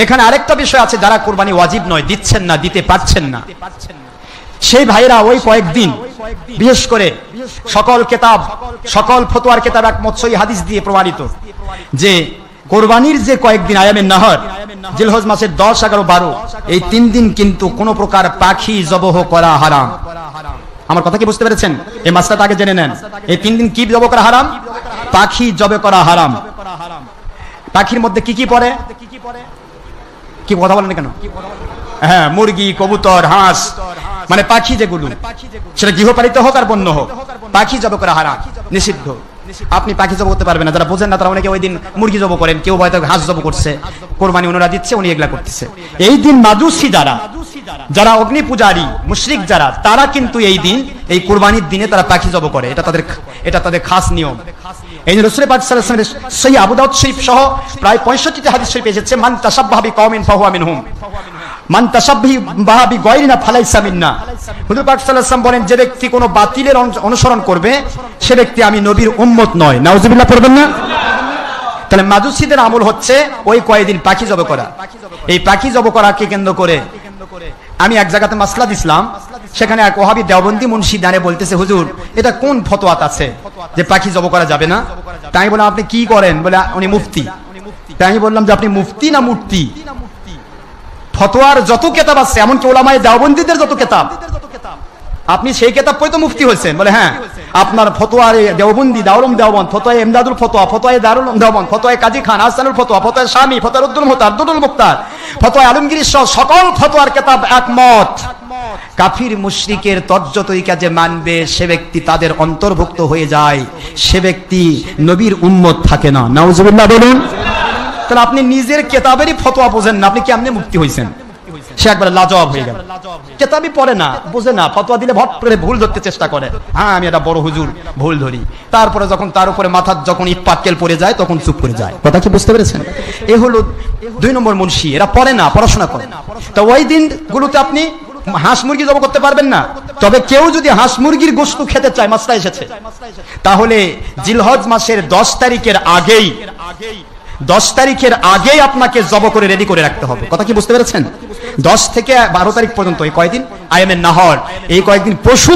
এখানে আরেকটা বিষয় আছে, যারা কোরবানি ওয়াজিব নয়, দিচ্ছেন না, দিতে পারছেন না, সেই ভাইরা ওই কয়েকদিন বিশেষ করে সকল কিতাব, সকল ফতোয়ার কিতাব একমত সহিহ হাদিস দিয়ে প্রমাণিত যে কোরবানির যে কয়েকদিন আয়ামে নাহর, জিলহজ মাসের 10, 11, 12 এই 3 দিন কিন্তু কোনো প্রকার পাখি জবহ করা হারাম। আমার কথা কি বুঝতে পেরেছেন? এই মাসলাটা আগে জেনে নেন। এই 3 দিন কি জবহ করা হারাম? পাখি জবহ করা হারাম। পাখির মধ্যে কি কি পড়ে? কি কথা বলেন কেন? হ্যাঁ, মুরগি, কবুতর, হাঁস, মানে পাখি যেগুলো, সেটা গৃহপালিত হোক আর বন্য হোক, পাখি জবহ করা হারাম, নিষিদ্ধ। আপনি পাখি জবহ করতে পারবেন না। যারা বোঝেন না তারা অনেকে ওই দিন মুরগি জবহ করেন, কেউ হয়তো হাঁস জবহ করছে, কোরবানি ওনারা দিচ্ছে, উনি এগুলা করতেছে। এই দিন মাজুসি যারা অগ্নি পূজারী মুশরিক যারা, তারা কিন্তু এই দিন, এই কোরবানির দিনে তারা পাখি জবহ করে। এটা তাদের খাস নিয়ম। এই জন্য রাসূল পাক সাল্লাল্লাহু আলাইহি ওয়াসাল্লাম সহিহ আবু দাউদ শরীফ সহ প্রায় 65টি হাদিস শরীফ এসেছে, মান তাশাব্বাহা বিকওমিন ফাহুয়া মিনহুম, মান তাশাব্বাহা বিগায়রিনা ফালাইসা মিন্না। হুজুর পাক সাল্লাল্লাহু আলাইহি ওয়াসাল্লাম বলেন, যে ব্যক্তি কোনো বাতিলের অনুসরণ করবে সে ব্যক্তি আমি নবীর উম্মত নয়। নাউজুবিল্লাহ পড়বেন না? তাহলে মাজুসিদের আমল হচ্ছে ওই কয়েকদিন পাখি জবহ করা। এই পাখি জবহ করাকে কেন্দ্র করে আমি এক জায়গাতে মাসলা দিছিলাম, সেখানে এক ওহাবী দেওবন্দি মুন্সি দাঁড়িয়ে বলতেছে, হুজুর এটা কোন ফতোয়াত আছে যে পাখি জবহ করা যাবে না? তাই বললাম আপনি কি করেন? বলে উনি মুফতি। তাই আমি বললাম যে আপনি মুফতি না মূর্তি? ফতোয়ার যত কিতাব আছে, এমনকি উলামায়ে দেওবন্দিদের যত কিতাব, আপনি সেই কিতাব পড়ে তো মুফতি হয়েছেন? বলে হ্যাঁ, আপনার ফতোয়ায়ে দেওবন্দি, দারুল দেওবন্দ, ফতোয়ায়ে ইমদাদুল ফতোয়া, ফতোয়ায়ে দারুল দেওবন্দ, ফতোয়ায়ে কাজী খান হাসানুল ফতোয়া, ফতোয়ায়ে শামী, ফতোয়া রুদ্দুল মুহতার, দুদুল মুখতার, ফতোয়া আলমগীর সহ সকল ফতোয়ার কিতাব একমত, কাফির মুশরিকের তর্জতরিকা যে মানবে সে ব্যক্তি তাদের অন্তর্ভুক্ত হয়ে যায়, সে ব্যক্তি নবীর উম্মত থাকে না। নাউজুবিল্লাহ বলুন। তাহলে আপনি নিজের কিতাবেরই ফতোয়া বোঝেন না, আপনি কেমনে মুফতি হয়েছেন? সে একবার লাজবাব হয়ে গেল। কিতাবই পড়ে না, বোঝে না, ফতোয়া দিলে ভট করে ভুল ধরতে চেষ্টা করে। হ্যাঁ, আমি একটা বড় হুজুর, ভুল ধরি। তারপরে যখন তার উপরে মাথার যখন ইট পাটকেল পড়ে যায় তখন চুপ করে যায়। কথা কি বুঝতে পেরেছেন? এ হলো 2 নম্বর মুন্সি। এরা পড়ে না, পড়াশোনা করে। তো ওই দিনগুলোতে আপনি হাঁস মুরগি জবহ করতে পারবেন না। তবে কেউ যদি হাঁস মুরগির গোশত খেতে চায়, মাসলা এসেছে, তাহলে জিলহজ মাসের 10 তারিখের আগেই, 10 তারিখের আগেই আপনাকে জবহ করে রেডি করে রাখতে হবে। কথা কি বুঝতে পেরেছেন? 10 থেকে 12 তারিখ পর্যন্ত এই কয়েকদিন আয়ামে নাহর, এই কয়েকদিন পশু